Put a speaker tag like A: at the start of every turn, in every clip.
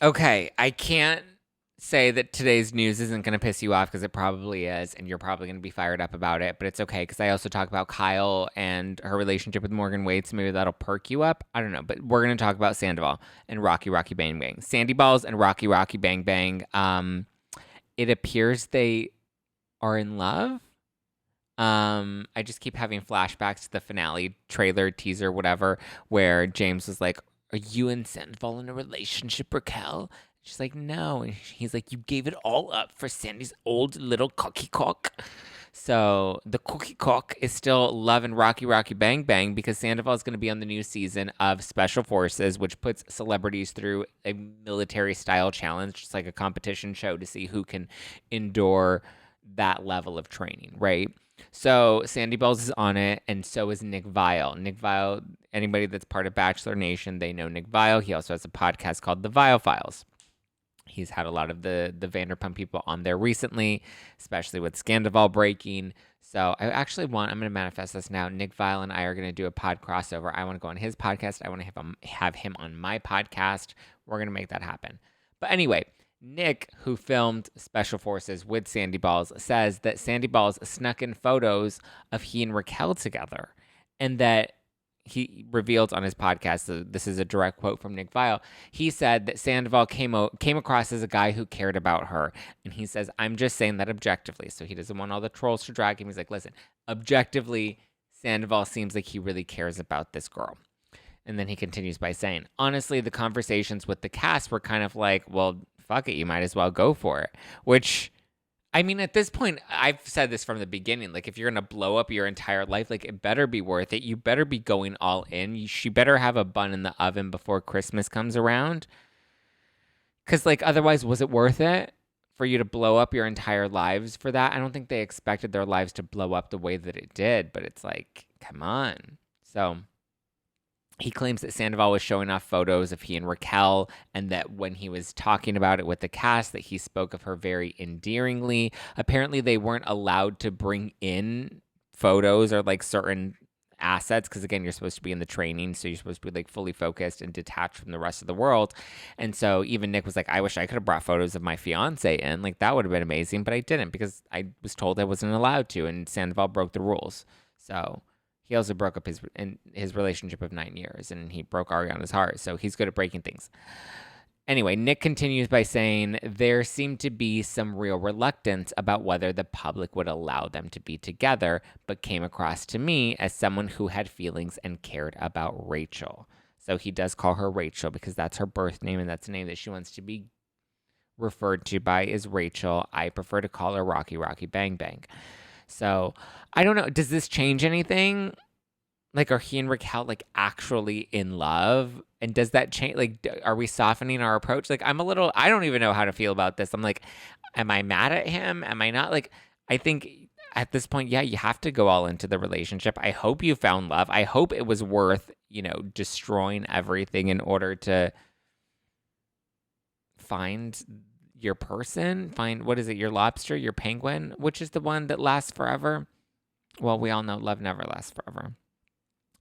A: Okay, I can't say that today's news isn't going to piss you off because it probably is, and you're probably going to be fired up about it, but it's okay because I also talk about Kyle and her relationship with Morgan Wade, so maybe that'll perk you up. I don't know, but we're going to talk about Sandoval and Rocky Rocky Bang Bang. Sandy Balls and Rocky Rocky Bang Bang. It appears they are in love. I just keep having flashbacks to the finale trailer, teaser, whatever, where James was like, "Are you and Sandoval in a relationship, Raquel?" She's like, "No." And he's like, "You gave it all up for Sandy's old little cookie cock." So the cookie cock is still love and Rocky Rocky Bang Bang because Sandoval is going to be on the new season of Special Forces, which puts celebrities through a military style challenge, just like a competition show to see who can endure that level of training, right? So Sandy Bells is on it, and so is Nick Vile. Nick Vile, anybody that's part of Bachelor Nation, they know Nick Vile. He also has a podcast called The Vile Files. He's had a lot of the Vanderpump people on there recently, especially with Sandoval breaking. So I'm going to manifest this now. Nick Vile and I are going to do a pod crossover. I want to go on his podcast. I want to have him on my podcast. We're going to make that happen. But anyway, Nick, who filmed Special Forces with Sandy Balls, says that Sandy Balls snuck in photos of he and Raquel together, and that he revealed on his podcast, so this is a direct quote from Nick Vile, he said that Sandoval came across as a guy who cared about her, and he says, "I'm just saying that objectively," so he doesn't want all the trolls to drag him. He's like, "Listen, objectively, Sandoval seems like he really cares about this girl." And then he continues by saying, "Honestly, the conversations with the cast were kind of like, well, fuck it, you might as well go for it." Which, I mean, at this point, I've said this from the beginning. Like, if you're going to blow up your entire life, like, it better be worth it. You better be going all in. She better have a bun in the oven before Christmas comes around. Because, like, otherwise, was it worth it for you to blow up your entire lives for that? I don't think they expected their lives to blow up the way that it did, but it's like, come on. So he claims that Sandoval was showing off photos of he and Raquel, and that when he was talking about it with the cast, that he spoke of her very endearingly. Apparently, they weren't allowed to bring in photos or like certain assets because, again, you're supposed to be in the training, so you're supposed to be like fully focused and detached from the rest of the world. And so even Nick was like, "I wish I could have brought photos of my fiance in. Like, that would have been amazing, but I didn't because I was told I wasn't allowed to, and Sandoval broke the rules." So he also broke up his relationship of 9 years, and he broke Ariana's heart. So he's good at breaking things. Anyway, Nick continues by saying there seemed to be some real reluctance about whether the public would allow them to be together, but came across to me as someone who had feelings and cared about Rachel. So he does call her Rachel because that's her birth name, and that's the name that she wants to be referred to by is Rachel. I prefer to call her Rocky Rocky Bang Bang. So I don't know. Does this change anything? Like, are he and Raquel like actually in love? And does that change? Like, are we softening our approach? Like, I don't even know how to feel about this. I'm like, am I mad at him? Am I not? Like, I think at this point, yeah, you have to go all into the relationship. I hope you found love. I hope it was worth, destroying everything in order to find your person, find, what is it, your lobster, your penguin, which is the one that lasts forever. Well, we all know love never lasts forever.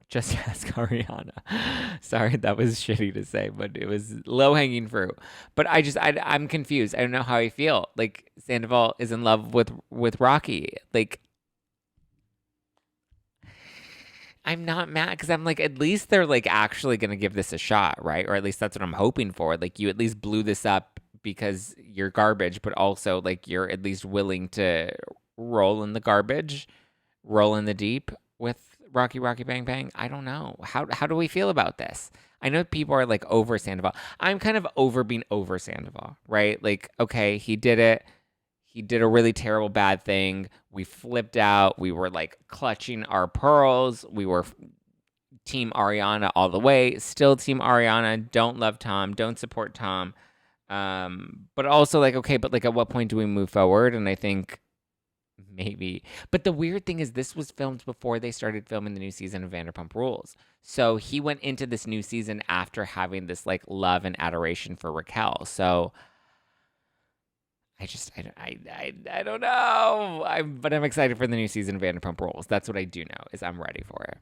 A: Just ask Ariana. Sorry, that was shitty to say, but it was low hanging fruit. But I'm confused. I don't know how I feel. Like, Sandoval is in love with Rocky. Like, I'm not mad because I'm like, at least they're like actually gonna give this a shot, right? Or at least that's what I'm hoping for. Like, you at least blew this up because you're garbage, but also like you're at least willing to roll in the garbage, roll in the deep with Rocky Rocky Bang Bang. I don't know. How do we feel about this? I know people are like over Sandoval. I'm kind of over being over Sandoval, right? Like, okay, he did it. He did a really terrible bad thing. We flipped out. We were like clutching our pearls. We were team Ariana all the way. Still team Ariana. Don't love Tom. Don't support Tom. But also like, okay, but like at what point do we move forward? And I think maybe. But the weird thing is this was filmed before they started filming the new season of Vanderpump Rules. So he went into this new season after having this like love and adoration for Raquel. So I don't know. But I'm excited for the new season of Vanderpump Rules. That's what I do know is I'm ready for it.